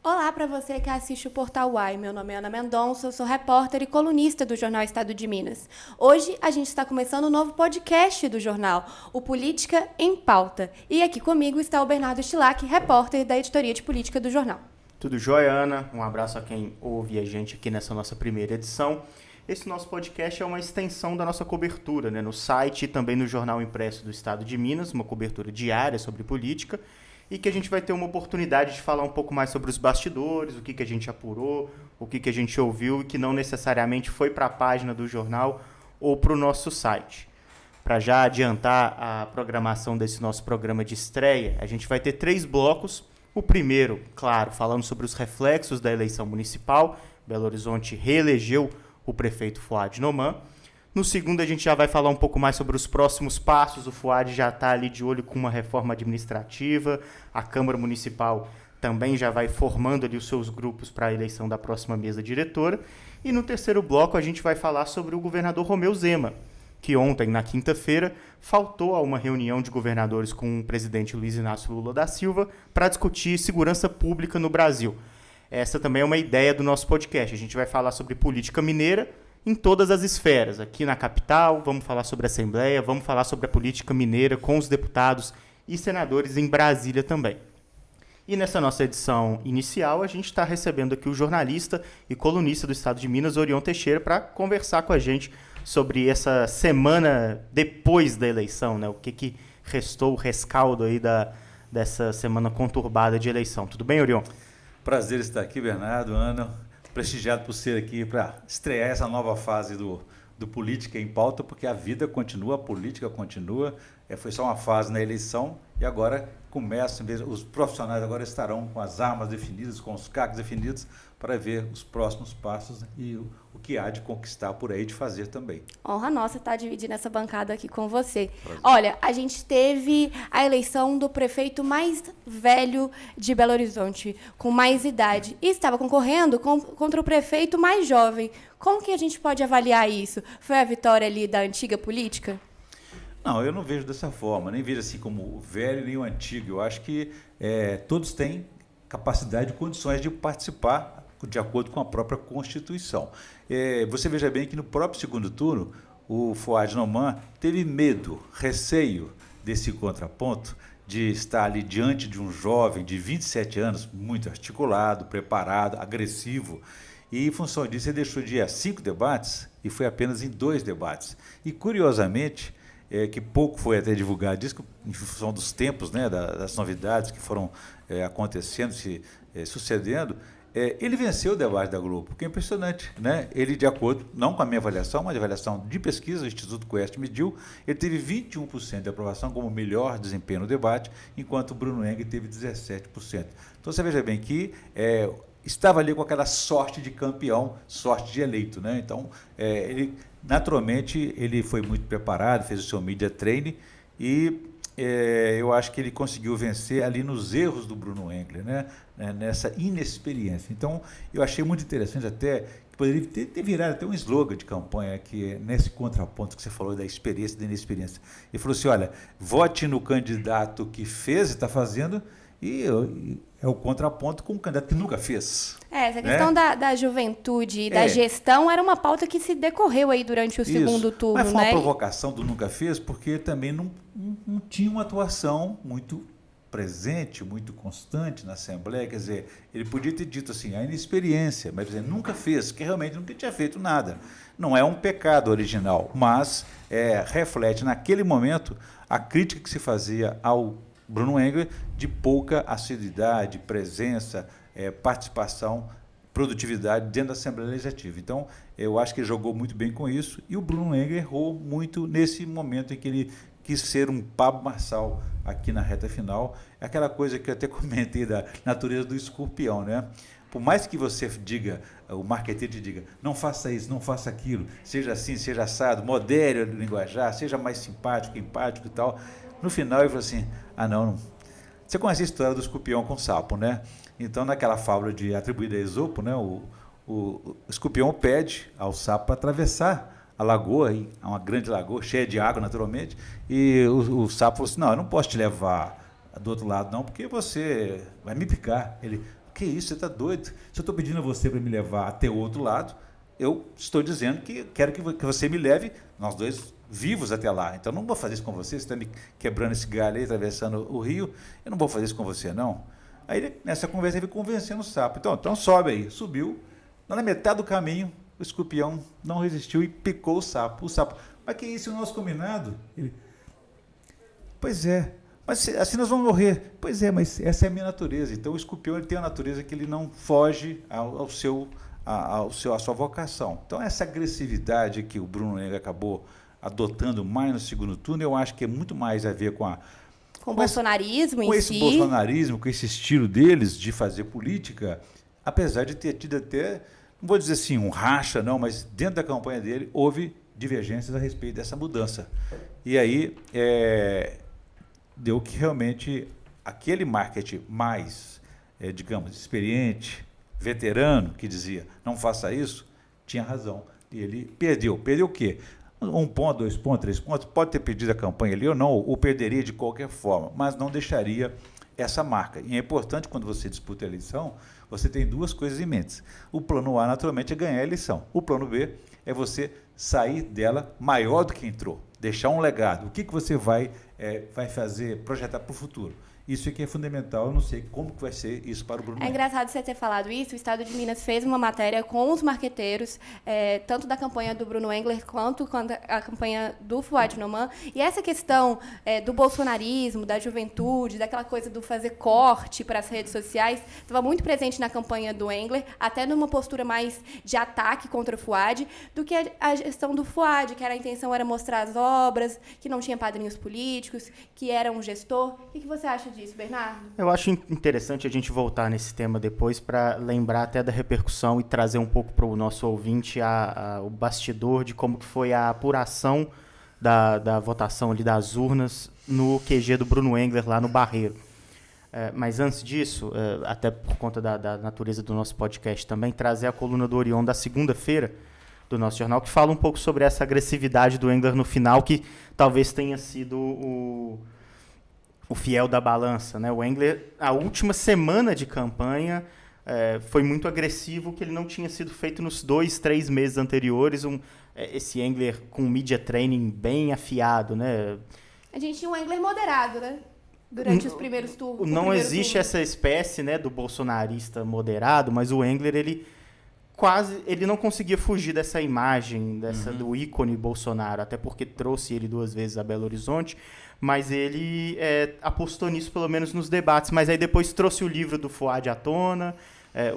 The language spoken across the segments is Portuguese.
Olá para você que assiste o Portal Uai. Meu nome é Ana Mendonça, eu sou repórter e colunista do jornal Estado de Minas. Hoje a gente está começando um novo podcast do jornal, o Política em Pauta. E aqui comigo está o Bernardo Stilac, repórter da editoria de política do jornal. Tudo jóia, Ana? Um abraço a quem ouve a gente aqui nessa nossa primeira edição. Esse nosso podcast é uma extensão da nossa cobertura, no site e também no jornal impresso do Estado de Minas, uma cobertura diária sobre política, e que a gente vai ter uma oportunidade de falar um pouco mais sobre os bastidores, o que a gente apurou, o que a gente ouviu e que não necessariamente foi para a página do jornal ou para o nosso site. Para já adiantar a programação desse nosso programa de estreia, a gente vai ter 3 blocos. O primeiro, claro, falando sobre os reflexos da eleição municipal. Belo Horizonte reelegeu o prefeito Fouad Noman. No segundo, a gente já vai falar um pouco mais sobre os próximos passos. O Fouad já está ali de olho com uma reforma administrativa. A Câmara Municipal também já vai formando ali os seus grupos para a eleição da próxima mesa diretora. E no terceiro bloco, a gente vai falar sobre o governador Romeu Zema, que ontem, na quinta-feira, faltou a uma reunião de governadores com o presidente Luiz Inácio Lula da Silva para discutir segurança pública no Brasil. Essa também é uma ideia do nosso podcast. A gente vai falar sobre política mineira em todas as esferas. Aqui na capital, vamos falar sobre a Assembleia, vamos falar sobre a política mineira com os deputados e senadores em Brasília também. E nessa nossa edição inicial, a gente está recebendo aqui o jornalista e colunista do Estado de Minas, Orion Teixeira, para conversar com a gente sobre essa semana depois da eleição, o que restou, o rescaldo aí dessa semana conturbada de eleição. Tudo bem, Orion? Prazer estar aqui, Bernardo, Ana, prestigiado por ser aqui para estrear essa nova fase do Política em Pauta, porque a vida continua, a política continua, foi só uma fase na eleição e agora começam, os profissionais agora estarão com as armas definidas, com os cargos definidos, para ver os próximos passos e o que há de conquistar por aí, de fazer também. Honra nossa estar dividindo essa bancada aqui com você. Prazer. Olha, a gente teve a eleição do prefeito mais velho de Belo Horizonte, com mais idade, e estava concorrendo contra o prefeito mais jovem. Como que a gente pode avaliar isso? Foi a vitória ali da antiga política? Não, eu não vejo dessa forma, nem vejo assim como o velho nem o antigo. Eu acho que todos têm capacidade e condições de participar de acordo com a própria Constituição. Você veja bem que no próprio segundo turno, o Fouad Noman teve medo, receio desse contraponto, de estar ali diante de um jovem de 27 anos, muito articulado, preparado, agressivo, e em função disso ele deixou de ir a 5 debates e foi apenas em 2 debates. E, curiosamente, que pouco foi até divulgado disso, em função dos tempos, das novidades que foram acontecendo, sucedendo, ele venceu o debate da Globo, que é impressionante, Ele, de acordo, não com a minha avaliação, mas a avaliação de pesquisa, o Instituto Quest mediu, ele teve 21% de aprovação como melhor desempenho no debate, enquanto o Bruno Engel teve 17%. Então, você veja bem que estava ali com aquela sorte de campeão, sorte de eleito, Então, ele, naturalmente, ele foi muito preparado, fez o seu media training e eu acho que ele conseguiu vencer ali nos erros do Bruno Engler, nessa inexperiência. Então, eu achei muito interessante até, que poderia ter virado até um slogan de campanha, que nesse contraponto que você falou da experiência e da inexperiência. Ele falou assim, olha, vote no candidato que fez e está fazendo, e é o contraponto com um candidato que nunca fez. Essa questão da juventude e da gestão era uma pauta que se decorreu aí durante o segundo turno. Mas foi uma provocação do nunca fez, porque também não tinha uma atuação muito presente, muito constante na Assembleia. Quer dizer, ele podia ter dito assim, a inexperiência, mas dizer, nunca fez, que realmente nunca tinha feito nada. Não é um pecado original, mas reflete naquele momento a crítica que se fazia ao Bruno Engler de pouca assiduidade, presença, participação, produtividade dentro da Assembleia Legislativa. Então, eu acho que ele jogou muito bem com isso e o Bruno Engler errou muito nesse momento em que ele quis ser um Pablo Marçal aqui na reta final. É aquela coisa que eu até comentei da natureza do escorpião, Por mais que você diga, o marqueteiro te diga, não faça isso, não faça aquilo, seja assim, seja assado, modere o linguajar, seja mais simpático, empático e tal, no final ele falou assim, não. Você conhece a história do escorpião com o sapo, Então, naquela fábula atribuída a Esopo, o escorpião pede ao sapo para atravessar a lagoa, uma grande lagoa, cheia de água, naturalmente, e o sapo falou assim, não, eu não posso te levar do outro lado, não, porque você vai me picar. Ele, Que isso, você está doido? Se eu estou pedindo a você para me levar até o outro lado, eu estou dizendo que quero que você me leve, nós dois, vivos até lá. Então, não vou fazer isso com você está me quebrando esse galho aí, atravessando o rio, eu não vou fazer isso com você, não. Aí, nessa conversa, ele convencendo o sapo. Então sobe aí. Subiu. Na metade do caminho, o escorpião não resistiu e picou o sapo. O sapo, mas que isso, é o nosso combinado? Ele, pois é, mas assim nós vamos morrer. Pois é, mas essa é a minha natureza. Então, o escorpião ele tem uma natureza que ele não foge à sua vocação. Então, essa agressividade que o Bruno Engler acabou adotando mais no segundo turno, eu acho que é muito mais a ver com o bolsonarismo em si. Com esse bolsonarismo, com esse estilo deles de fazer política, apesar de ter tido até, não vou dizer assim, um racha, não, mas dentro da campanha dele houve divergências a respeito dessa mudança. E aí deu que realmente aquele marketing mais, digamos, experiente, veterano, que dizia, não faça isso, tinha razão. E ele perdeu. Perdeu o quê? 1 ponto, 2 pontos, 3 pontos, pode ter perdido a campanha ali ou não, ou perderia de qualquer forma, mas não deixaria essa marca. E é importante, quando você disputa a eleição, você tem 2 coisas em mente. O plano A, naturalmente, é ganhar a eleição. O plano B é você sair dela maior do que entrou, deixar um legado. O que você vai fazer, projetar para o futuro? Isso aqui é fundamental, eu não sei como que vai ser isso para o Bruno. É engraçado você ter falado isso, o Estado de Minas fez uma matéria com os marqueteiros, tanto da campanha do Bruno Engler quanto a campanha do Fouad Noman, e essa questão do bolsonarismo, da juventude, daquela coisa do fazer corte para as redes sociais, estava muito presente na campanha do Engler, até numa postura mais de ataque contra o Fouad, do que a gestão do Fouad, que a intenção era mostrar as obras, que não tinha padrinhos políticos, que era um gestor. O que você acha disso, Bernardo? Eu acho interessante a gente voltar nesse tema depois para lembrar até da repercussão e trazer um pouco para o nosso ouvinte o bastidor de como que foi a apuração da votação ali das urnas no QG do Bruno Engler lá no Barreiro. Mas antes disso, até por conta da natureza do nosso podcast também, trazer a coluna do Orion da segunda-feira do nosso jornal, que fala um pouco sobre essa agressividade do Engler no final, que talvez tenha sido o fiel da balança, né? O Engler, a última semana de campanha, foi muito agressivo, que ele não tinha sido feito nos 2, 3 meses anteriores. Esse Engler com media training bem afiado, né? A gente tinha um Engler moderado, né? Durante os primeiros turnos. Não existe essa espécie, né, do bolsonarista moderado, mas o Engler, ele não conseguia fugir dessa imagem, do ícone Bolsonaro, até porque trouxe ele 2 vezes a Belo Horizonte, mas ele apostou nisso, pelo menos nos debates. Mas aí depois trouxe o livro do Fouad à tona,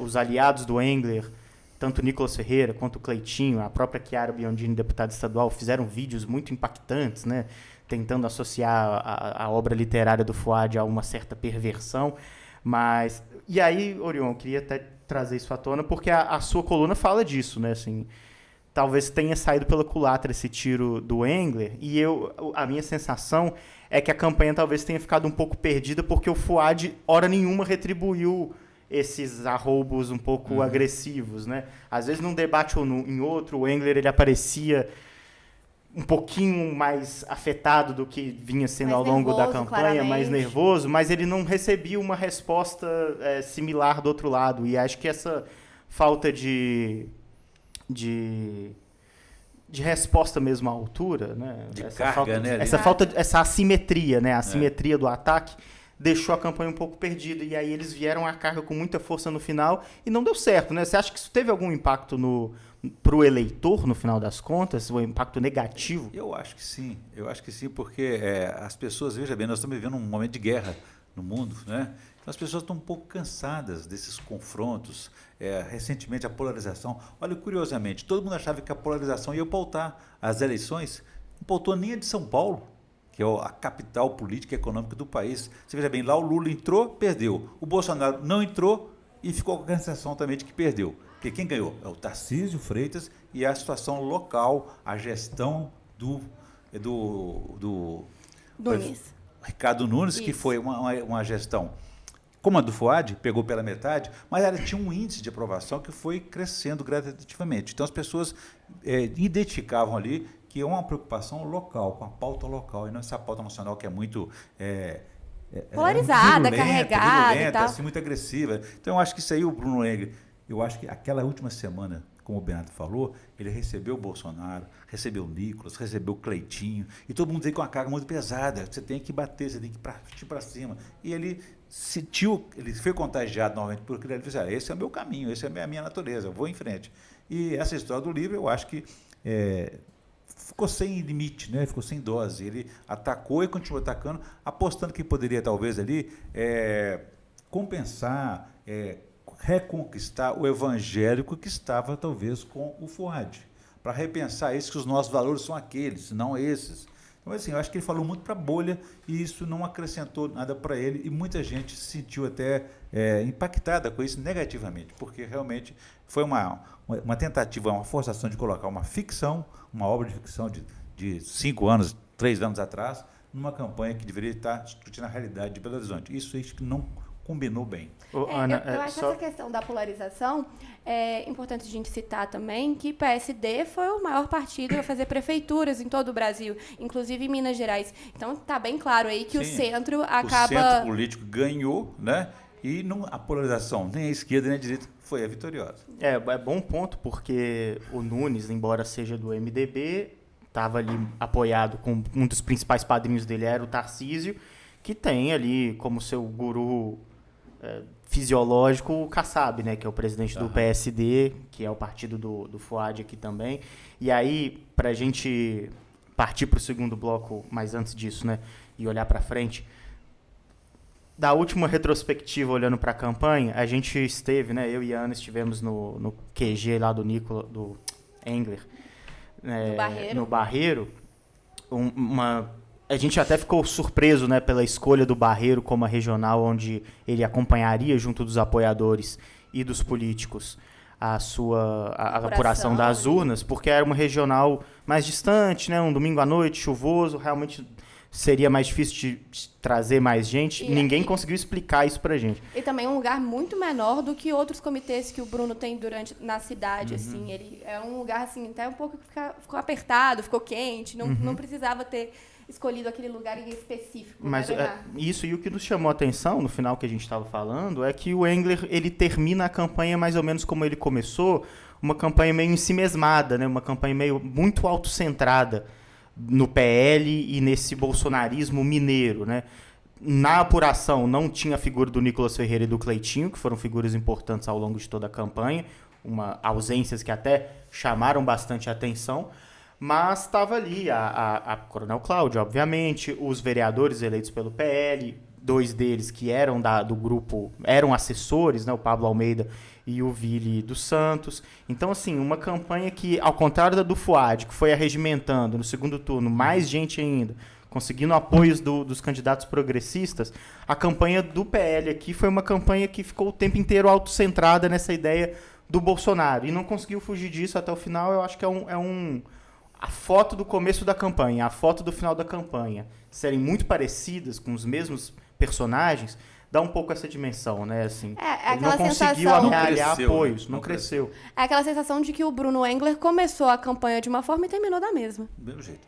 os aliados do Engler, tanto o Nicolas Ferreira quanto o Cleitinho, a própria Chiara Biondini, deputada estadual, fizeram vídeos muito impactantes, né, tentando associar a obra literária do Fouad a uma certa perversão. E aí, Orion, eu queria até trazer isso à tona, porque a sua coluna fala disso, né, assim, talvez tenha saído pela culatra esse tiro do Engler, e a minha sensação é que a campanha talvez tenha ficado um pouco perdida, porque o Fouad, hora nenhuma, retribuiu esses arroubos um pouco agressivos, né? Às vezes, num debate ou em outro, o Engler ele aparecia um pouquinho mais afetado do que vinha sendo ao longo da campanha, mais nervoso, mas ele não recebia uma resposta similar do outro lado. E acho que essa falta de resposta mesmo à altura, né? Essa assimetria, né? A assimetria do ataque deixou a campanha um pouco perdida, e aí eles vieram à carga com muita força no final e não deu certo, né? Você acha que isso teve algum impacto para o eleitor, no final das contas, um impacto negativo? Eu acho que sim, porque as pessoas, veja bem, nós estamos vivendo um momento de guerra no mundo, né? Então, as pessoas estão um pouco cansadas desses confrontos, recentemente a polarização. Olha, curiosamente, todo mundo achava que a polarização ia pautar as eleições, não pautou nem a de São Paulo, que é a capital política e econômica do país. Você veja bem, lá o Lula entrou, perdeu. O Bolsonaro não entrou e ficou com a sensação também de que perdeu. Porque quem ganhou é o Tarcísio Freitas e a situação local, a gestão do Nunes. Ricardo Nunes, que foi uma gestão como a do Fouad, pegou pela metade, mas ela tinha um índice de aprovação que foi crescendo gradativamente. Então as pessoas identificavam ali que é uma preocupação local, com a pauta local, e não essa pauta nacional que é muito polarizada, carregada e tal. Assim, muito agressiva. Então, eu acho que isso aí, o Bruno Engler, eu acho que aquela última semana, como o Bernardo falou, ele recebeu o Bolsonaro, recebeu o Nicolas, recebeu o Cleitinho, e todo mundo veio com uma carga muito pesada. Você tem que bater, você tem que partir para cima. E ele sentiu, ele foi contagiado novamente por aquilo, ele disse, esse é o meu caminho, essa é a minha natureza, eu vou em frente. E essa história do livro, eu acho que ficou sem limite, né? Ficou sem dose. Ele atacou e continuou atacando, apostando que poderia, talvez, ali compensar, reconquistar o evangélico que estava, talvez, com o Fuad. Para repensar isso, que os nossos valores são aqueles, não esses. Então, assim, eu acho que ele falou muito para a bolha e isso não acrescentou nada para ele e muita gente se sentiu até impactada com isso negativamente, porque realmente foi uma tentativa, uma forçação de colocar uma ficção, uma obra de ficção de 5 anos, 3 anos atrás, numa campanha que deveria estar discutindo a realidade de Belo Horizonte. Isso que não combinou bem. Ana, eu acho essa questão da polarização é importante a gente citar também que PSD foi o maior partido a fazer prefeituras em todo o Brasil, inclusive em Minas Gerais. Então está bem claro aí que o centro acaba... O centro político ganhou, né? E a polarização, nem a esquerda nem a direita, foi a vitoriosa. É bom ponto, porque o Nunes, embora seja do MDB, estava ali apoiado com um dos principais padrinhos dele, era o Tarcísio, que tem ali como seu guru fisiológico o Kassab, né, que é o presidente do PSD, que é o partido do Fuad aqui também. E aí, para a gente partir para o segundo bloco, mas antes disso, né, e olhar para frente, da última retrospectiva olhando para a campanha, a gente esteve, né, eu e a Ana estivemos no QG lá do Engler, no Barreiro, a gente até ficou surpreso, né, pela escolha do Barreiro como a regional onde ele acompanharia, junto dos apoiadores e dos políticos, a apuração das urnas, porque era uma regional mais distante, né, um domingo à noite, chuvoso, realmente seria mais difícil de trazer mais gente. Ninguém conseguiu explicar isso pra gente. E também um lugar muito menor do que outros comitês que o Bruno tem na cidade, assim. Ele é um lugar, assim, até um pouco que ficou apertado, ficou quente, não precisava ter escolhido aquele lugar em específico. Mas isso, e o que nos chamou a atenção, no final que a gente estava falando, é que o Engler, ele termina a campanha mais ou menos como ele começou, uma campanha meio ensimesmada, né? Uma campanha muito autocentrada no PL e nesse bolsonarismo mineiro, né? Na apuração não tinha a figura do Nicolas Ferreira e do Cleitinho, que foram figuras importantes ao longo de toda a campanha, ausências que até chamaram bastante a atenção, mas estava ali a Coronel Cláudia, obviamente, os vereadores eleitos pelo PL, 2 deles que eram do grupo, eram assessores, né, o Pablo Almeida e o Vili dos Santos. Então, assim, uma campanha que, ao contrário da do Fuad, que foi arregimentando no segundo turno mais gente ainda, conseguindo apoios dos candidatos progressistas, a campanha do PL aqui foi uma campanha que ficou o tempo inteiro autocentrada nessa ideia do Bolsonaro, e não conseguiu fugir disso até o final. Eu acho que a foto do começo da campanha, a foto do final da campanha, serem muito parecidas, com os mesmos personagens, dá um pouco essa dimensão, né? Assim, ele não conseguiu amealhar apoios, não cresceu. É aquela sensação de que o Bruno Engler começou a campanha de uma forma e terminou da mesma. Do mesmo jeito.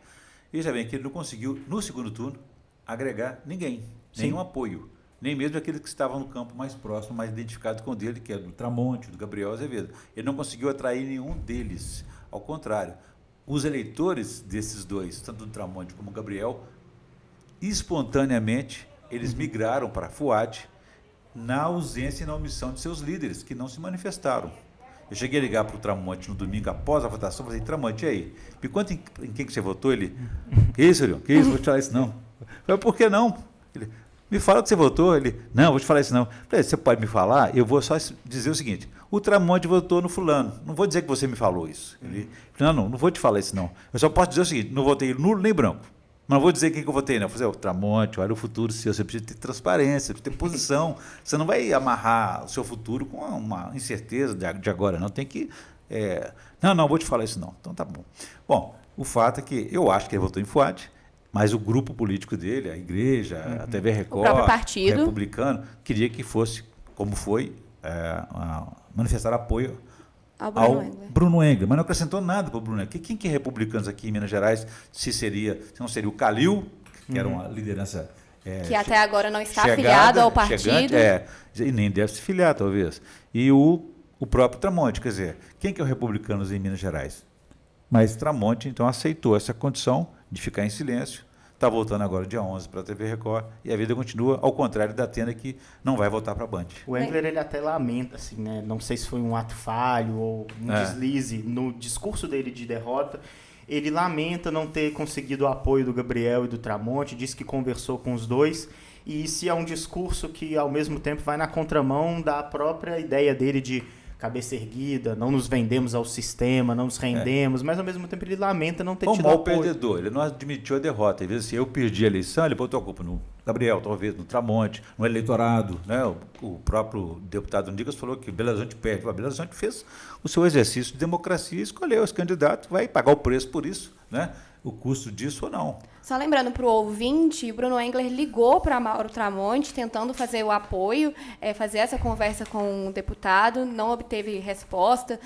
E já bem que ele não conseguiu, no segundo turno, agregar ninguém, nenhum apoio. Nem mesmo aqueles que estavam no campo mais próximo, mais identificado com o dele, que é do Tramonte, do Gabriel Azevedo. Ele não conseguiu atrair nenhum deles. Ao contrário, os eleitores desses dois, tanto do Tramonte como do Gabriel, espontaneamente, eles migraram para a Fuad na ausência e na omissão de seus líderes, que não se manifestaram. Eu cheguei a ligar para o Tramonte no domingo após a votação, falei, Tramonte, e aí? Me conta em quem que você votou? Ele, que isso, Leon? Que isso? Vou te falar isso não. Eu falei, por que não? Ele, me fala que você votou. Ele, não, vou te falar isso não. Eu falei, você pode me falar? Eu vou só dizer o seguinte, o Tramonte votou no fulano. Não vou dizer que você me falou isso. Ele, não vou te falar isso não. Eu só posso dizer o seguinte, não votei nulo nem branco. Mas não vou dizer quem que eu votei, não. Eu falei, o Tramonte, olha o futuro seu, você precisa ter transparência, precisa ter posição. Você não vai amarrar o seu futuro com uma incerteza de agora, não. Tem que... Não, vou te falar isso não. Então tá bom. Bom, o fato é que eu acho que ele votou em Fuad, mas o grupo político dele, a igreja, a TV Record, o próprio partido, o republicano, queria que fosse, como foi, manifestar apoio ao Bruno Engler, mas não acrescentou nada para o Bruno Engler. Quem que é republicanos aqui em Minas Gerais, se não seria o Calil, que era uma liderança que até agora não está afiliado ao partido. E nem deve se filiar, talvez. E o próprio Tramonte, quer dizer, quem que é o Republicanos em Minas Gerais? Mas Tramonte, então, aceitou essa condição de ficar em silêncio. Está voltando agora dia 11 para a TV Record e a vida continua, ao contrário da Atena, que não vai voltar para a Band. O Engler, ele até lamenta, assim, né? Não sei se foi um ato falho ou um deslize no discurso dele de derrota. Ele lamenta não ter conseguido o apoio do Gabriel e do Tramonte, diz que conversou com os dois. E esse é um discurso que, ao mesmo tempo, vai na contramão da própria ideia dele de cabeça erguida, não nos vendemos ao sistema, não nos rendemos, mas ao mesmo tempo ele lamenta não ter tido apoio. apoio. Perdedor, ele não admitiu a derrota. Ele disse assim, eu perdi a eleição, ele botou a culpa no Gabriel, talvez, no Tramonte, no eleitorado. Né? O próprio deputado Nicolas falou que Belo Horizonte perde. O Belo Horizonte fez o seu exercício de democracia, escolheu os candidatos, vai pagar o preço por isso, né? O custo disso ou não. Só lembrando para o ouvinte, Bruno Engler ligou para Mauro Tramonte, tentando fazer o apoio, fazer essa conversa com o deputado, não obteve resposta.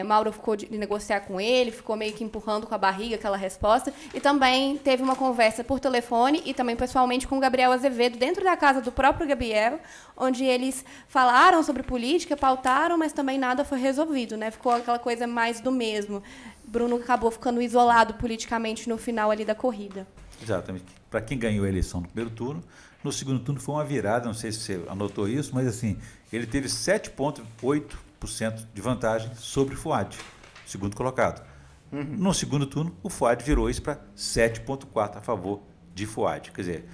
Mauro ficou de negociar com ele, ficou meio que empurrando com a barriga aquela resposta. E também teve uma conversa por telefone e também pessoalmente com o Gabriel Azevedo, dentro da casa do próprio Gabriel, onde eles falaram sobre política, pautaram, mas também nada foi resolvido, né? Ficou aquela coisa mais do mesmo. Bruno acabou ficando isolado politicamente no final ali da corrida. Exatamente. Para quem ganhou a eleição no primeiro turno, no segundo turno foi uma virada, não sei se você anotou isso, mas assim, ele teve 7,8% de vantagem sobre o Fuad, segundo colocado. No segundo turno, o Fuad virou isso para 7,4% a favor de Fuad. Quer dizer,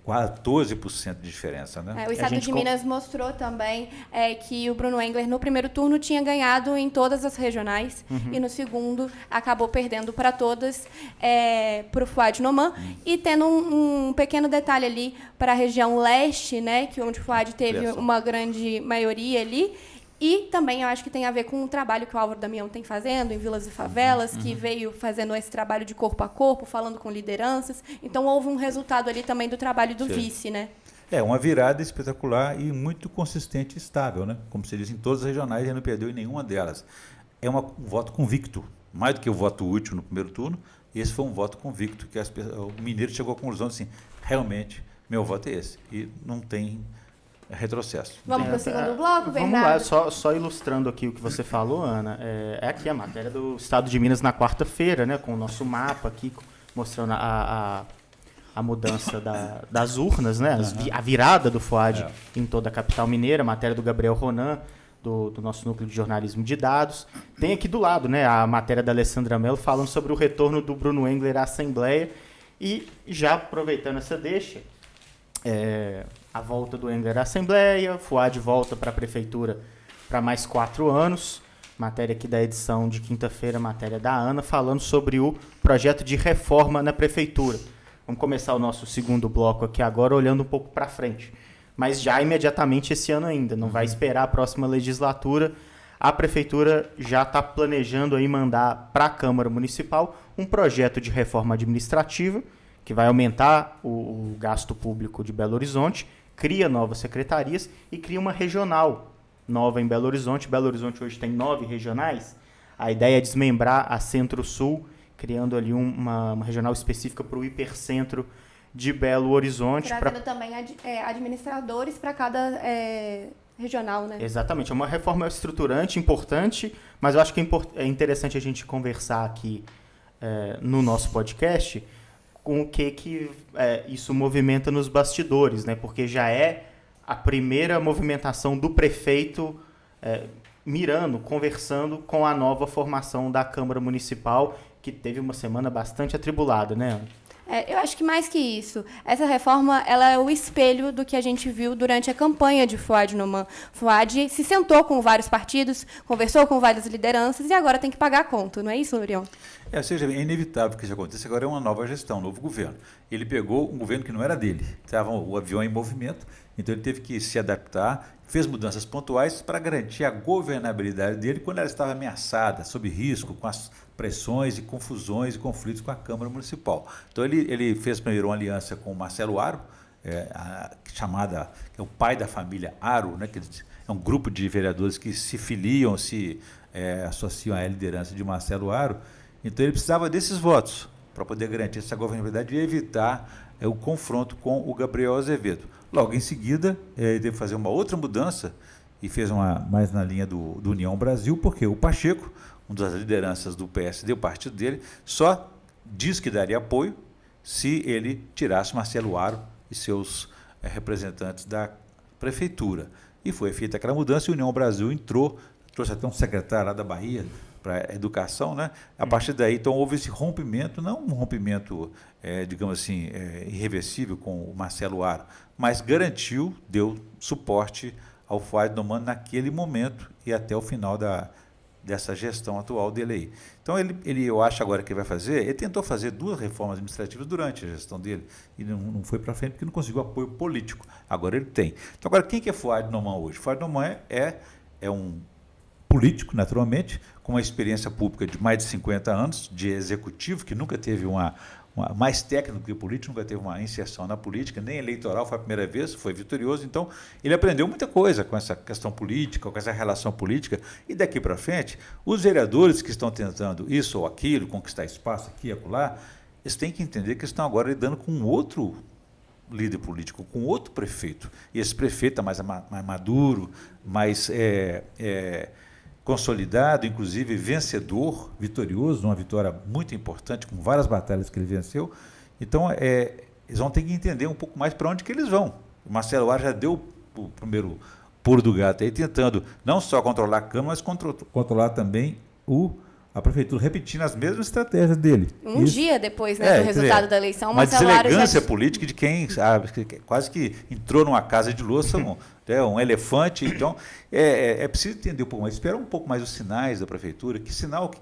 14% de diferença, né? O Estado de Minas mostrou também que o Bruno Engler, no primeiro turno, tinha ganhado em todas as regionais e no segundo acabou perdendo para todas, para o Fuad Noman, e tendo um pequeno detalhe ali para a região leste, né, que onde o Fuad teve uma grande maioria ali. E também eu acho que tem a ver com o trabalho que o Álvaro Damião tem fazendo em vilas e favelas, que veio fazendo esse trabalho de corpo a corpo, falando com lideranças. Então, houve um resultado ali também do trabalho do vice, né? Uma virada espetacular e muito consistente e estável, né? Como se diz, em todas as regionais, ele não perdeu em nenhuma delas. É um voto convicto, mais do que o voto útil no primeiro turno. Esse foi um voto convicto, que o mineiro chegou à conclusão assim, realmente, meu voto é esse. E não tem retrocesso. Vamos para o segundo bloco, Bernardo? Vamos lá, só ilustrando aqui o que você falou, Ana. É aqui a matéria do Estado de Minas na quarta-feira, né, com o nosso mapa aqui, mostrando a mudança das urnas, né, a virada do Fuad em toda a capital mineira, matéria do Gabriel Ronan, do nosso núcleo de jornalismo de dados. Tem aqui do lado, né, a matéria da Alessandra Mello falando sobre o retorno do Bruno Engler à Assembleia. E já aproveitando essa deixa, a volta do Engler à Assembleia, Fuad volta para a Prefeitura para mais 4 anos. Matéria aqui da edição de quinta-feira, matéria da Ana, falando sobre o projeto de reforma na Prefeitura. Vamos começar o nosso segundo bloco aqui agora, olhando um pouco para frente. Mas já imediatamente esse ano ainda, não vai esperar a próxima legislatura. A Prefeitura já está planejando aí mandar para a Câmara Municipal um projeto de reforma administrativa, que vai aumentar o gasto público de Belo Horizonte, cria novas secretarias e cria uma regional nova em Belo Horizonte. Belo Horizonte hoje tem 9 regionais. A ideia é desmembrar a Centro-Sul, criando ali uma regional específica para o hipercentro de Belo Horizonte. Trazendo também administradores para cada regional, né? Exatamente. É uma reforma estruturante, importante, mas eu acho que é interessante a gente conversar aqui no nosso podcast com o que isso movimenta nos bastidores, né? Porque já é a primeira movimentação do prefeito mirando, conversando com a nova formação da Câmara Municipal, que teve uma semana bastante atribulada, né? Eu acho que mais que isso, essa reforma ela é o espelho do que a gente viu durante a campanha de Fuad Noman. Fuad se sentou com vários partidos, conversou com várias lideranças e agora tem que pagar a conta, não é isso, Lurion? Ou seja, é inevitável que isso aconteça. Agora é uma nova gestão, um novo governo. Ele pegou um governo que não era dele, estava o avião em movimento, então ele teve que se adaptar, fez mudanças pontuais para garantir a governabilidade dele quando ela estava ameaçada, sob risco, com as pressões e confusões e conflitos com a Câmara Municipal. Então ele fez primeiro uma aliança com o Marcelo Aro, que é o pai da família Aro, né, que é um grupo de vereadores que se filiam, se associam à liderança de Marcelo Aro. Então ele precisava desses votos para poder garantir essa governabilidade e evitar o confronto com o Gabriel Azevedo. Logo em seguida, ele teve que fazer uma outra mudança e fez mais na linha do União Brasil, porque o Pacheco, uma das lideranças do PSD, o partido dele, só diz que daria apoio se ele tirasse Marcelo Aro e seus representantes da prefeitura. E foi feita aquela mudança e a União Brasil entrou, trouxe até um secretário lá da Bahia para a educação, né? A partir daí, então, houve esse rompimento, não um rompimento, digamos assim, irreversível com o Marcelo Aro, mas garantiu, deu suporte ao Fuad Noman naquele momento e até o final dessa gestão atual dele aí. Então, eu acho agora que ele vai fazer, ele tentou fazer 2 reformas administrativas durante a gestão dele e não foi para frente porque não conseguiu apoio político. Agora ele tem. Então, agora, quem que é Fuad Noman hoje? Fuad Noman é um político, naturalmente, com uma experiência pública de mais de 50 anos, de executivo, que nunca teve mais técnico que político, nunca teve uma inserção na política, nem eleitoral, foi a primeira vez, foi vitorioso, então ele aprendeu muita coisa com essa questão política, com essa relação política, e daqui para frente, os vereadores que estão tentando isso ou aquilo, conquistar espaço aqui e acolá, eles têm que entender que estão agora lidando com outro líder político, com outro prefeito, e esse prefeito é mais maduro, mais consolidado, inclusive vencedor, vitorioso, uma vitória muito importante, com várias batalhas que ele venceu. Então, eles vão ter que entender um pouco mais para onde que eles vão. O Marcelo Aro já deu o primeiro pulo do gato aí, tentando não só controlar a Câmara, mas controlar também a prefeitura, repetindo as mesmas estratégias dele. Dia depois, né, do resultado da eleição, uma deselegância política de quem quase que entrou numa casa de louça, um elefante. Então, é preciso entender um pouco mais, esperar um pouco mais os sinais da prefeitura.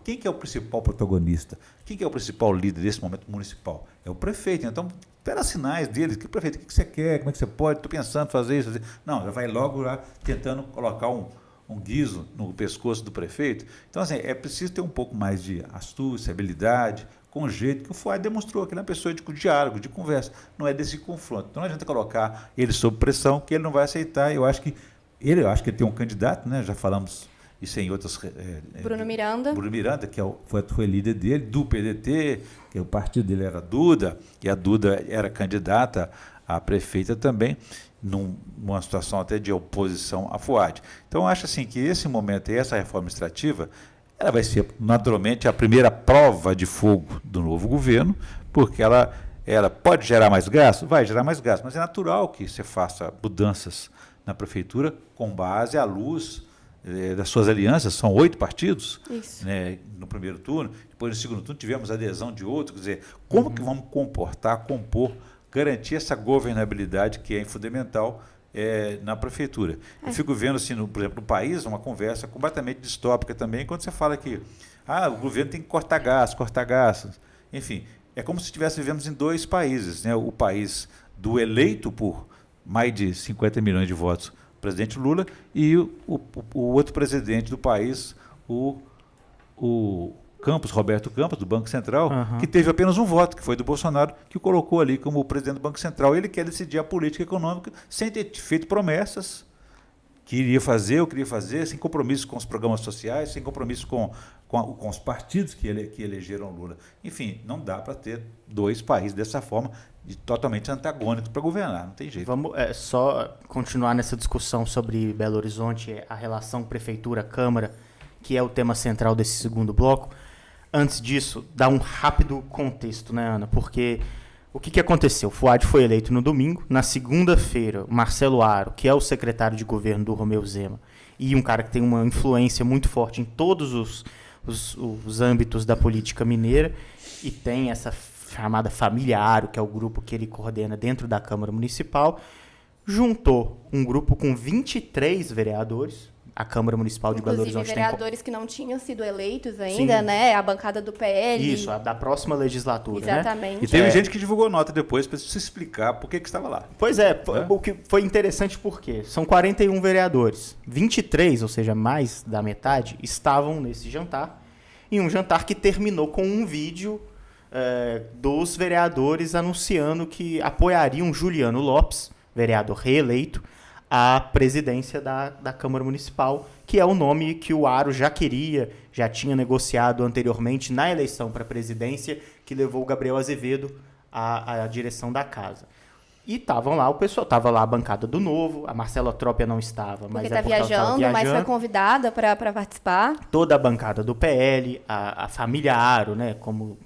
Quem que é o principal protagonista? Quem que é o principal líder desse momento municipal? É o prefeito. Então, espera sinais dele. Prefeito, o que você quer? Como é que você pode? Estou pensando em fazer isso. Não, já vai logo lá tentando colocar um guizo no pescoço do prefeito. Então, assim, é preciso ter um pouco mais de astúcia, habilidade, com jeito, que o Fuad demonstrou, que ele é uma pessoa de diálogo, de conversa, não é desse confronto. Então, não adianta colocar ele sob pressão, que ele não vai aceitar. Eu acho que ele tem um candidato, né? Já falamos isso em outras... Bruno Miranda, que foi líder dele, do PDT, que o partido dele era Duda, e a Duda era candidata a prefeita também, numa situação até de oposição a Fuad. Então, eu acho assim, que esse momento e essa reforma administrativa, ela vai ser, naturalmente, a primeira prova de fogo do novo governo, porque ela pode gerar mais gasto? Vai gerar mais gasto, mas é natural que você faça mudanças na prefeitura com base à luz das suas alianças. São 8 partidos, né, no primeiro turno, depois no segundo turno tivemos adesão de outros. Quer dizer, como que vamos compor, garantir essa governabilidade que é fundamental na prefeitura. Eu fico vendo, assim, por exemplo, no país, uma conversa completamente distópica também, quando você fala que o governo tem que cortar gastos. Enfim, é como se vivemos em 2 países, né? O país do eleito por mais de 50 milhões de votos, o presidente Lula, e o outro presidente do país, o Roberto Campos, do Banco Central, que teve apenas um voto, que foi do Bolsonaro, que o colocou ali como presidente do Banco Central. Ele quer decidir a política econômica sem ter feito promessas que iria fazer, ou queria fazer, sem compromisso com os programas sociais, sem compromisso com os partidos que elegeram Lula. Enfim, não dá para ter 2 países dessa forma, totalmente antagônicos para governar, não tem jeito. Vamos só continuar nessa discussão sobre Belo Horizonte, a relação prefeitura-Câmara, que é o tema central desse segundo bloco. Antes disso, dar um rápido contexto, né, Ana? Porque o que aconteceu? O Fuad foi eleito no domingo. Na segunda-feira, o Marcelo Aro, que é o secretário de governo do Romeu Zema, e um cara que tem uma influência muito forte em todos os âmbitos da política mineira, e tem essa chamada Família Aro, que é o grupo que ele coordena dentro da Câmara Municipal, juntou um grupo com 23 vereadores. A Câmara Municipal de Belo Horizonte tem... vereadores que não tinham sido eleitos ainda, né? A bancada do PL. Isso, da próxima legislatura, exatamente. Né? E teve gente que divulgou nota depois para se explicar por que estava lá. Pois o que foi interessante porque são 41 vereadores. 23, ou seja, mais da metade, estavam nesse jantar. E um jantar que terminou com um vídeo dos vereadores anunciando que apoiariam Juliano Lopes, vereador reeleito, a presidência da Câmara Municipal, que é o nome que o Aro já tinha negociado anteriormente na eleição para a presidência, que levou o Gabriel Azevedo a direção da casa. E estavam lá, o pessoal estava lá, a bancada do Novo, a Marcela Trópia não estava, mas Porque está viajando, mas foi convidada para participar. Toda a bancada do PL, a família Aro, né, como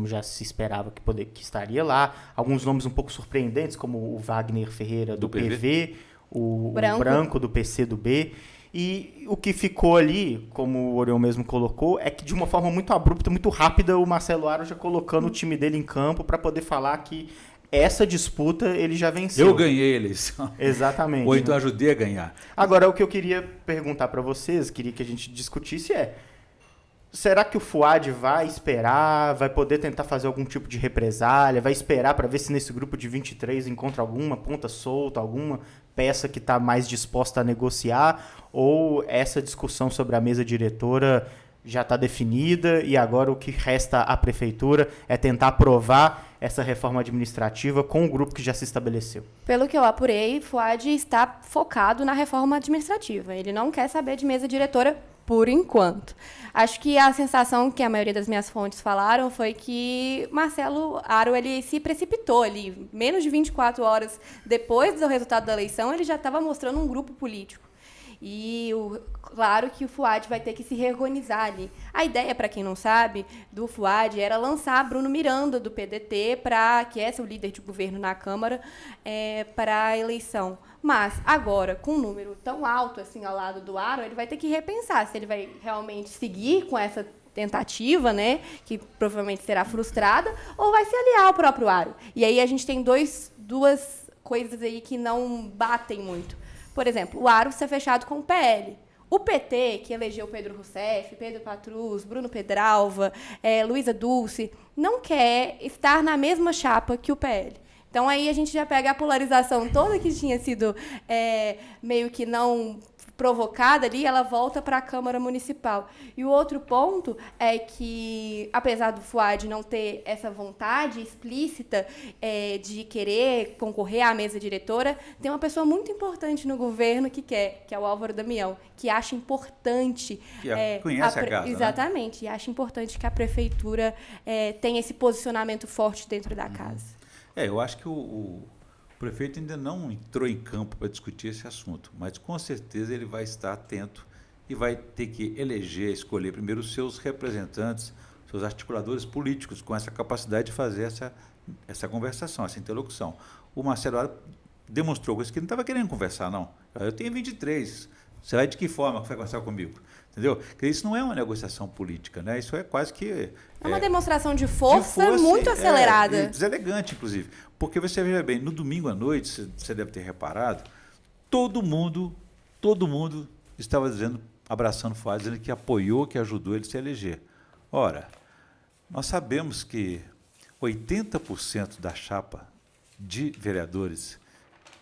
já se esperava que estaria lá. Alguns nomes um pouco surpreendentes, como o Wagner Ferreira do PV, o Branco do PCdoB. E o que ficou ali, como o Orion mesmo colocou, é que de uma forma muito abrupta, muito rápida, o Marcelo Aro já colocando o time dele em campo para poder falar que essa disputa ele já venceu. Eu ganhei a eleição. Exatamente. Ou então ajudei a ganhar. Agora, o que eu queria perguntar para vocês, queria que a gente discutisse será que o Fuad vai esperar, vai poder tentar fazer algum tipo de represália, vai esperar para ver se nesse grupo de 23 encontra alguma ponta solta, alguma peça que está mais disposta a negociar, ou essa discussão sobre a mesa diretora já está definida e agora o que resta à prefeitura é tentar aprovar essa reforma administrativa com o grupo que já se estabeleceu? Pelo que eu apurei, Fuad está focado na reforma administrativa. Ele não quer saber de mesa diretora por enquanto. Acho que a sensação que a maioria das minhas fontes falaram foi que Marcelo Aro ele se precipitou ali. Menos de 24 horas depois do resultado da eleição, ele já estava mostrando um grupo político. E claro que o Fuad vai ter que se reorganizar ali. A ideia, para quem não sabe, do Fuad era lançar Bruno Miranda, do PDT, que é o líder de governo na Câmara, para a eleição. Mas, agora, com um número tão alto assim ao lado do Aro, ele vai ter que repensar se ele vai realmente seguir com essa tentativa, né, que provavelmente será frustrada, ou vai se aliar ao próprio Aro. E aí a gente tem duas coisas aí que não batem muito. Por exemplo, o Aro ser fechado com o PL. O PT, que elegeu Pedro Rousseff, Pedro Patrus, Bruno Pedralva, Luísa Dulce, não quer estar na mesma chapa que o PL. Então, aí a gente já pega a polarização toda que tinha sido meio que não provocada ali, ela volta para a Câmara Municipal. E o outro ponto é que, apesar do Fuad não ter essa vontade explícita de querer concorrer à mesa diretora, tem uma pessoa muito importante no governo que é o Álvaro Damião, que acha importante... conhece a casa, exatamente, né? E acha importante que a prefeitura tenha esse posicionamento forte dentro da casa. Eu acho que o prefeito ainda não entrou em campo para discutir esse assunto, mas com certeza ele vai estar atento e vai ter que escolher primeiro os seus representantes, seus articuladores políticos, com essa capacidade de fazer essa conversação, essa interlocução. O Marcelo Aro demonstrou isso, que não estava querendo conversar, não. Eu tenho 23, você vai de que forma que vai conversar comigo? Entendeu? Porque isso não é uma negociação política, né? Isso é quase que... É uma demonstração de força muito acelerada. Deselegante, inclusive. Porque você veja bem, no domingo à noite, você deve ter reparado, todo mundo estava abraçando o Fuad, dizendo que apoiou, que ajudou ele a se eleger. Ora, nós sabemos que 80% da chapa de vereadores,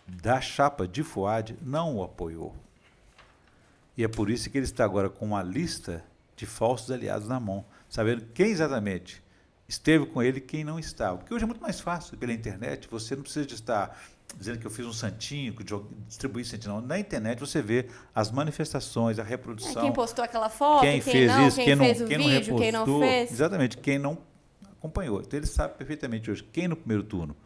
da chapa de Fuad, não o apoiou. E é por isso que ele está agora com uma lista de falsos aliados na mão, sabendo quem exatamente esteve com ele e quem não estava. Porque hoje é muito mais fácil, pela internet, você não precisa de estar dizendo que eu fiz um santinho, que eu distribuí santinho. Não. Na internet você vê as manifestações, a reprodução. Quem postou aquela foto, quem fez isso, quem fez o vídeo, repostou, quem não fez. Exatamente, quem não acompanhou. Então ele sabe perfeitamente hoje quem no primeiro turno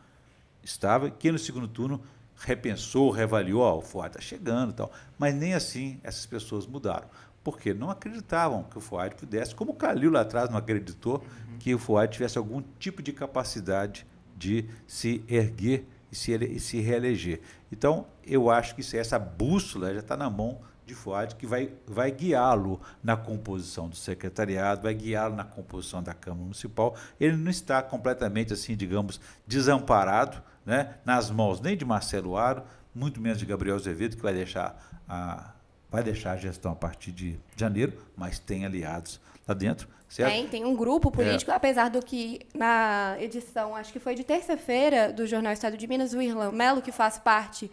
estava, quem no segundo turno repensou, reavaliou, o Fuad está chegando e tal. Mas nem assim essas pessoas mudaram. Porque não acreditavam que o Fuad pudesse, como o Calil lá atrás não acreditou que o Fuad tivesse algum tipo de capacidade de se erguer e se reeleger. Então, eu acho que essa bússola já está na mão de Fuad, que vai guiá-lo na composição do secretariado, vai guiá-lo na composição da Câmara Municipal. Ele não está completamente, assim, digamos, desamparado, né, nas mãos nem de Marcelo Aro, muito menos de Gabriel Azevedo, que vai deixar a gestão a partir de janeiro, mas tem aliados lá dentro. Certo? Tem um grupo político, apesar do que na edição, acho que foi de terça-feira, do Jornal Estado de Minas, o Irlan Melo, que faz parte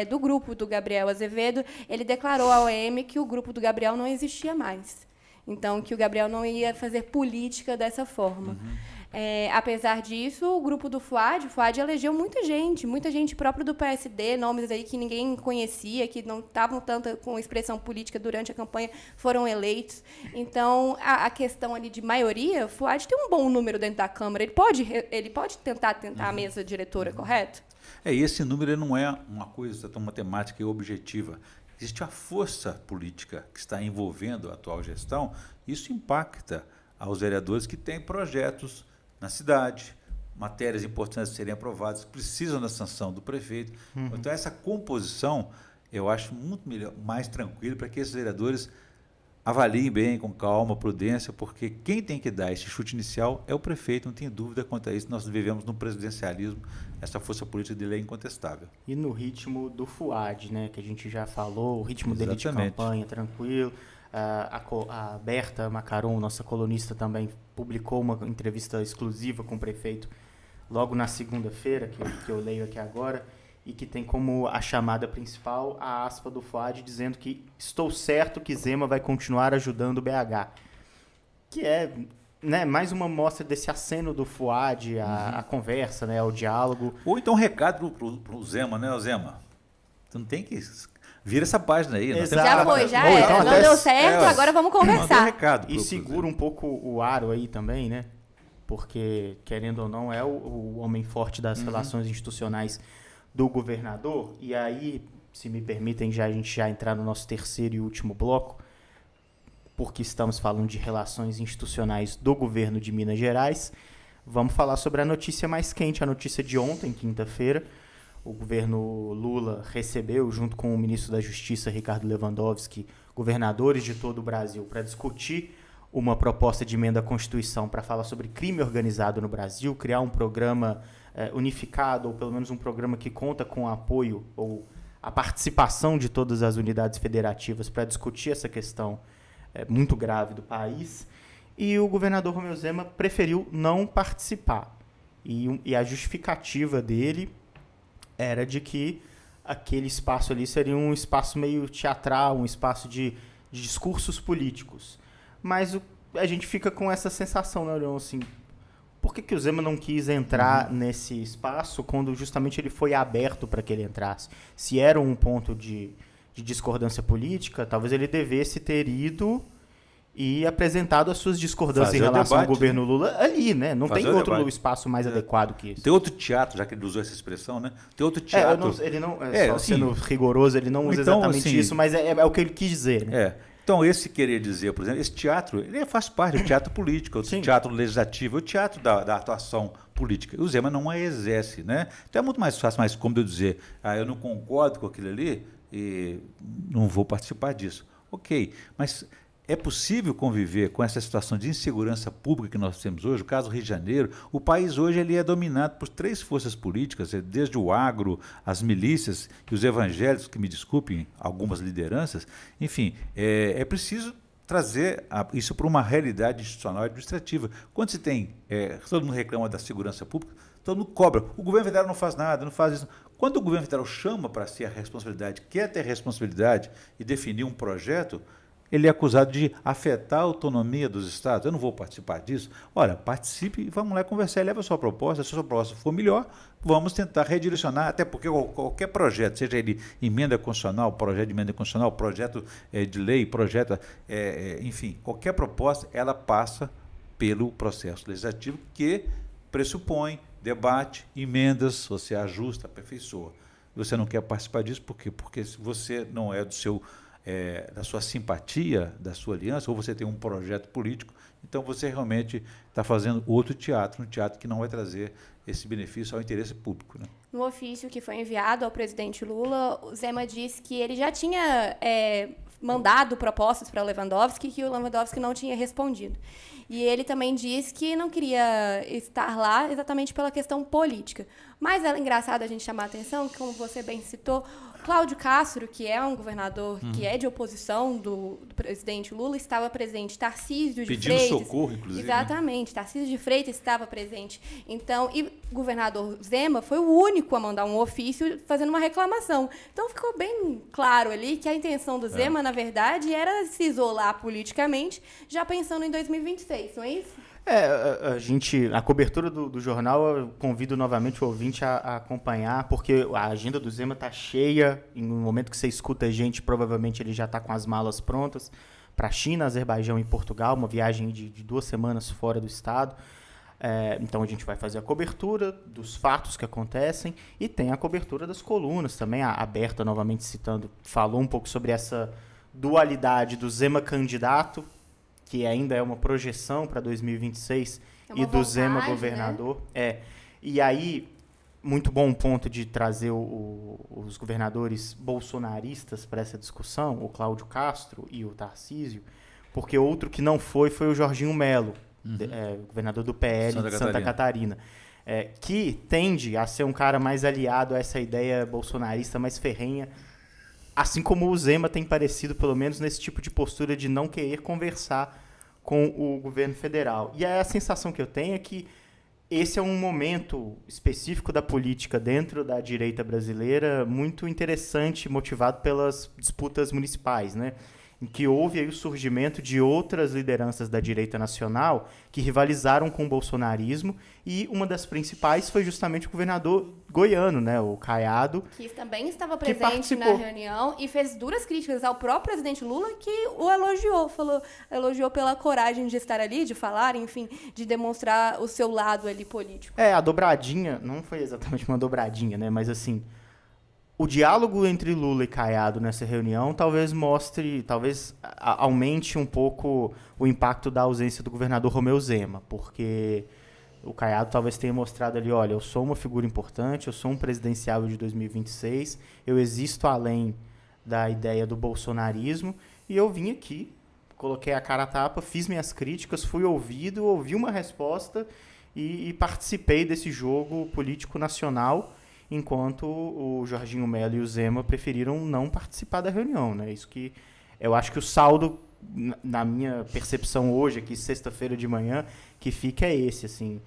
do grupo do Gabriel Azevedo, ele declarou ao OM que o grupo do Gabriel não existia mais. Então, que o Gabriel não ia fazer política dessa forma. Apesar disso, o grupo do Fuad elegeu muita gente própria do PSD, nomes aí que ninguém conhecia, que não estavam tanto com expressão política durante a campanha, foram eleitos. Então, a questão ali de maioria, o Fuad tem um bom número dentro da Câmara. Ele pode tentar a mesa diretora, correto? E esse número não é uma coisa tão matemática e objetiva. Existe a força política que está envolvendo a atual gestão, isso impacta aos vereadores que têm projetos na cidade, matérias importantes serem aprovadas, precisam da sanção do prefeito. Então, essa composição, eu acho muito melhor, mais tranquilo, para que esses vereadores avaliem bem, com calma, prudência, porque quem tem que dar esse chute inicial é o prefeito, não tem dúvida quanto a isso. Nós vivemos no presidencialismo, essa força política dele é incontestável. E no ritmo do Fuad, né, que a gente já falou, o ritmo dele de campanha, tranquilo. A Berta Macaron, nossa colunista, também publicou uma entrevista exclusiva com o prefeito logo na segunda-feira, que eu leio aqui agora, e que tem como a chamada principal a aspa do Fuad dizendo que estou certo que Zema vai continuar ajudando o BH. Que é, né, mais uma mostra desse aceno do Fuad, a conversa, né, o diálogo. Ou então um recado pro Zema, né, Zema? Tu não tem que... Vira essa página aí. Já foi, já era. Então, não deu certo, agora vamos conversar. Recado e segura um pouco o aro aí também, né? Porque, querendo ou não, é o homem forte das relações institucionais do governador. E aí, se me permitem, a gente já entrar no nosso terceiro e último bloco, porque estamos falando de relações institucionais do governo de Minas Gerais, vamos falar sobre a notícia mais quente, a notícia de ontem, quinta-feira. O governo Lula recebeu, junto com o ministro da Justiça, Ricardo Lewandowski, governadores de todo o Brasil, para discutir uma proposta de emenda à Constituição para falar sobre crime organizado no Brasil, criar um programa unificado, ou pelo menos um programa que conta com o apoio ou a participação de todas as unidades federativas para discutir essa questão muito grave do país. E o governador Romeu Zema preferiu não participar. E a justificativa dele era de que aquele espaço ali seria um espaço meio teatral, um espaço de discursos políticos. Mas a gente fica com essa sensação, né, Leon, assim, por que o Zema não quis entrar nesse espaço quando justamente ele foi aberto para que ele entrasse? Se era um ponto de discordância política, talvez ele devesse ter ido e apresentado as suas discordâncias em relação ao governo Lula ali, né? Não tem outro espaço mais adequado que isso. Tem outro teatro, já que ele usou essa expressão, né? Tem outro teatro... Sendo rigoroso, ele não usa exatamente isso, mas é o que ele quis dizer, né? Então, esse querer dizer, por exemplo, esse teatro, ele faz parte do teatro político, do teatro legislativo, o teatro da atuação política. O Zema não a exerce, né? Então, é muito mais fácil, mais cômodo eu dizer, eu não concordo com aquilo ali e não vou participar disso. Ok, mas... É possível conviver com essa situação de insegurança pública que nós temos hoje? O caso do Rio de Janeiro, o país hoje ele é dominado por 3 forças políticas, desde o agro, as milícias e os evangélicos, que me desculpem, algumas lideranças. Enfim, é preciso trazer isso para uma realidade institucional e administrativa. Quando se tem, todo mundo reclama da segurança pública, todo mundo cobra. O governo federal não faz nada, não faz isso. Quando o governo federal chama para si a responsabilidade, quer ter responsabilidade e definir um projeto, ele é acusado de afetar a autonomia dos estados. Eu não vou participar disso. Olha, participe e vamos lá conversar. Leva a sua proposta. Se a sua proposta for melhor, vamos tentar redirecionar, até porque qualquer projeto, seja ele emenda constitucional, projeto de emenda constitucional, projeto de lei, projeto, enfim, qualquer proposta, ela passa pelo processo legislativo que pressupõe debate, emendas, você ajusta, aperfeiçoa. Você não quer participar disso por quê? Porque se você não é da sua simpatia, da sua aliança, ou você tem um projeto político, então você realmente está fazendo outro teatro, um teatro que não vai trazer esse benefício ao interesse público, né? No ofício que foi enviado ao presidente Lula, o Zema disse que ele já tinha mandado propostas para o Lewandowski, que o Lewandowski não tinha respondido. E ele também disse que não queria estar lá exatamente pela questão política. Mas é engraçado a gente chamar a atenção, que, como você bem citou, Cláudio Castro, que é um governador que é de oposição do presidente Lula, estava presente. Tarcísio de Freitas... Pedindo socorro, inclusive. Exatamente. Né? Tarcísio de Freitas estava presente. Então, e o governador Zema foi o único a mandar um ofício fazendo uma reclamação. Então, ficou bem claro ali que a intenção do Zema, na verdade, era se isolar politicamente, já pensando em 2026, não é isso? A cobertura do jornal, eu convido novamente o ouvinte a acompanhar, porque a agenda do Zema está cheia. No momento que você escuta a gente, provavelmente ele já está com as malas prontas para a China, Azerbaijão e Portugal, uma viagem de 2 semanas fora do estado. Então a gente vai fazer a cobertura dos fatos que acontecem e tem a cobertura das colunas também. A Berta, novamente citando, falou um pouco sobre essa dualidade do Zema candidato, que ainda é uma projeção para 2026, e do Zema governador. Né? E aí, muito bom ponto de trazer os governadores bolsonaristas para essa discussão, o Cláudio Castro e o Tarcísio, porque outro que não foi o Jorginho Melo, governador do PL de Santa Catarina, que tende a ser um cara mais aliado a essa ideia bolsonarista mais ferrenha, assim como o Zema tem parecido, pelo menos nesse tipo de postura de não querer conversar com o governo federal. E a sensação que eu tenho é que esse é um momento específico da política dentro da direita brasileira muito interessante, motivado pelas disputas municipais, né? Em que houve aí o surgimento de outras lideranças da direita nacional que rivalizaram com o bolsonarismo, e uma das principais foi justamente o governador goiano, né, o Caiado, que também estava presente na reunião e fez duras críticas ao próprio presidente Lula, que o elogiou pela coragem de estar ali, de falar, enfim, de demonstrar o seu lado ali político. A dobradinha, não foi exatamente uma dobradinha, né, mas assim, o diálogo entre Lula e Caiado nessa reunião talvez aumente um pouco o impacto da ausência do governador Romeu Zema, porque o Caiado talvez tenha mostrado ali, olha, eu sou uma figura importante, eu sou um presidenciável de 2026, eu existo além da ideia do bolsonarismo, e eu vim aqui, coloquei a cara a tapa, fiz minhas críticas, fui ouvido, ouvi uma resposta e participei desse jogo político nacional, enquanto o Jorginho Melo e o Zema preferiram não participar da reunião, né? Isso que eu acho que o saldo, na minha percepção hoje, aqui sexta-feira de manhã, que fica é esse, assim,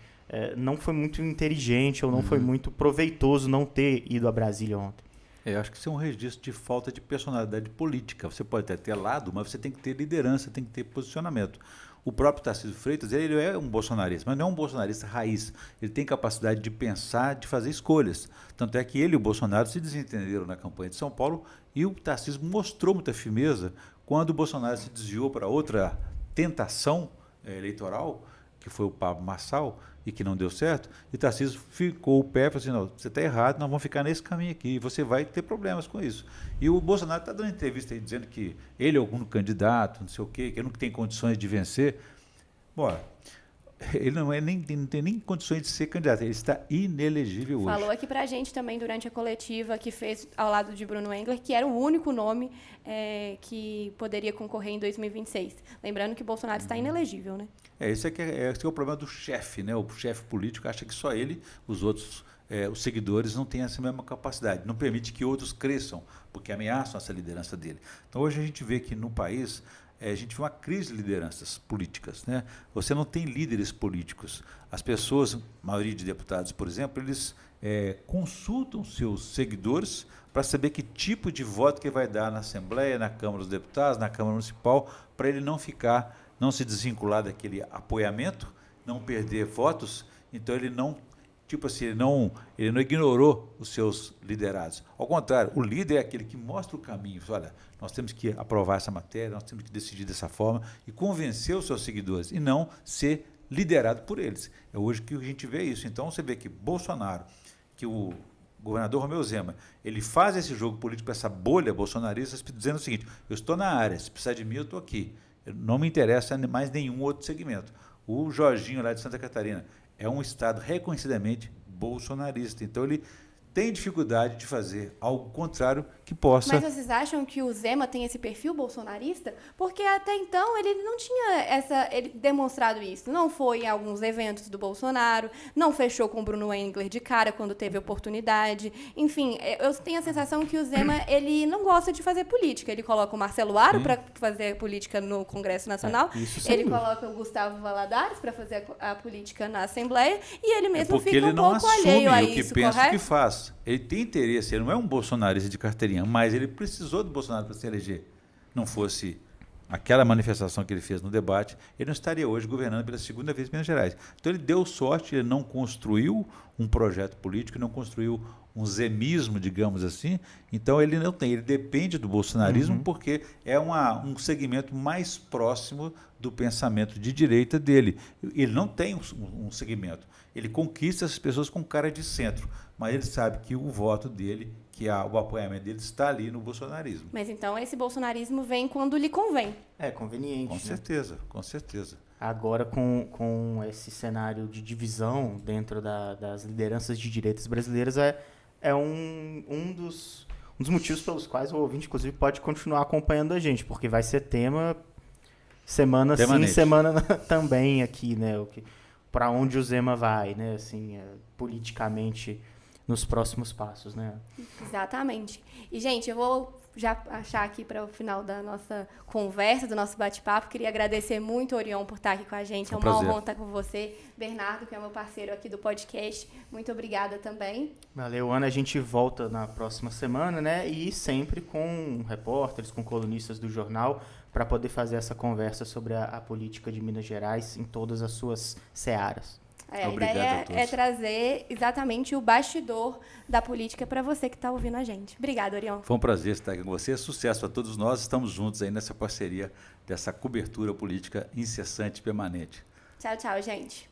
não foi muito inteligente ou não foi muito proveitoso não ter ido a Brasília ontem. Eu acho que isso é um registro de falta de personalidade política. Você pode até ter lado, mas você tem que ter liderança, tem que ter posicionamento. O próprio Tarcísio Freitas, ele é um bolsonarista, mas não é um bolsonarista raiz. Ele tem capacidade de pensar, de fazer escolhas. Tanto é que ele e o Bolsonaro se desentenderam na campanha de São Paulo, e o Tarcísio mostrou muita firmeza quando o Bolsonaro se desviou para outra tentação eleitoral, que foi o Pablo Marçal, e que não deu certo, e Tarcísio ficou o pé e falou assim, não, você está errado, nós vamos ficar nesse caminho aqui, e você vai ter problemas com isso. E o Bolsonaro está dando entrevista aí dizendo que ele é algum candidato, não sei o quê, que ele não tem condições de vencer. Bom, ele não tem nem condições de ser candidato, ele está inelegível hoje. Falou aqui pra gente também durante a coletiva que fez ao lado de Bruno Engler, que era o único nome que poderia concorrer em 2026. Lembrando que Bolsonaro está inelegível, né? Esse é o problema do chefe, né? O chefe político acha que só ele, os outros, os seguidores, não têm essa mesma capacidade. Não permite que outros cresçam, porque ameaçam essa liderança dele. Então, hoje a gente vê que no país, a gente vê uma crise de lideranças políticas, né? Você não tem líderes políticos. As pessoas, a maioria de deputados, por exemplo, eles consultam seus seguidores para saber que tipo de voto que vai dar na Assembleia, na Câmara dos Deputados, na Câmara Municipal, para ele não se desvincular daquele apoiamento, não perder votos. Então ele não ignorou os seus liderados. Ao contrário, o líder é aquele que mostra o caminho. Olha, nós temos que aprovar essa matéria, nós temos que decidir dessa forma e convencer os seus seguidores, e não ser liderado por eles. É hoje que a gente vê isso. Então você vê que Bolsonaro, que o governador Romeu Zema, ele faz esse jogo político, essa bolha bolsonarista, dizendo o seguinte, eu estou na área, se precisar de mim, eu estou aqui. Não me interessa mais nenhum outro segmento. O Jorginho, lá de Santa Catarina, é um estado reconhecidamente bolsonarista. Então, ele tem dificuldade de fazer algo contrário que possa... Mas vocês acham que o Zema tem esse perfil bolsonarista? Porque até então ele não tinha ele demonstrado isso. Não foi em alguns eventos do Bolsonaro, não fechou com o Bruno Engler de cara quando teve oportunidade. Enfim, eu tenho a sensação que o Zema ele não gosta de fazer política. Ele coloca o Marcelo Aro para fazer política no Congresso Nacional, ele coloca o Gustavo Valadares para fazer a política na Assembleia, e ele mesmo fica um pouco alheio a isso, correto? Porque ele não assume o que pensa, o que faz. Ele tem interesse, ele não é um bolsonarista de carteirinha, mas ele precisou do Bolsonaro para se eleger. Não fosse aquela manifestação que ele fez no debate, ele não estaria hoje governando pela segunda vez em Minas Gerais. Então ele deu sorte, ele não construiu um projeto político, não construiu um zemismo, digamos assim. Então ele não tem, ele depende do bolsonarismo porque é um segmento mais próximo do pensamento de direita dele. Ele não tem um segmento, ele conquista as pessoas com cara de centro, mas ele sabe que o voto dele, o apoiamento dele está ali no bolsonarismo. Mas então esse bolsonarismo vem quando lhe convém. É conveniente. Com certeza, com certeza. Agora, com esse cenário de divisão dentro das lideranças de direitas brasileiras, é um dos motivos pelos quais o ouvinte, inclusive, pode continuar acompanhando a gente, porque vai ser tema semana sim, semana também aqui, né? Para onde o Zema vai, né? Assim, politicamente nos próximos passos, né? Exatamente. E, gente, eu vou já achar aqui para o final da nossa conversa, do nosso bate-papo. Queria agradecer muito, Orion, por estar aqui com a gente. É uma honra estar com você. Bernardo, que é meu parceiro aqui do podcast. Muito obrigada também. Valeu, Ana. A gente volta na próxima semana, né? E sempre com repórteres, com colunistas do jornal, para poder fazer essa conversa sobre a política de Minas Gerais em todas as suas searas. A ideia é trazer exatamente o bastidor da política para você que está ouvindo a gente. Obrigada, Orion. Foi um prazer estar aqui com você. Sucesso a todos nós. Estamos juntos aí nessa parceria dessa cobertura política incessante e permanente. Tchau, tchau, gente.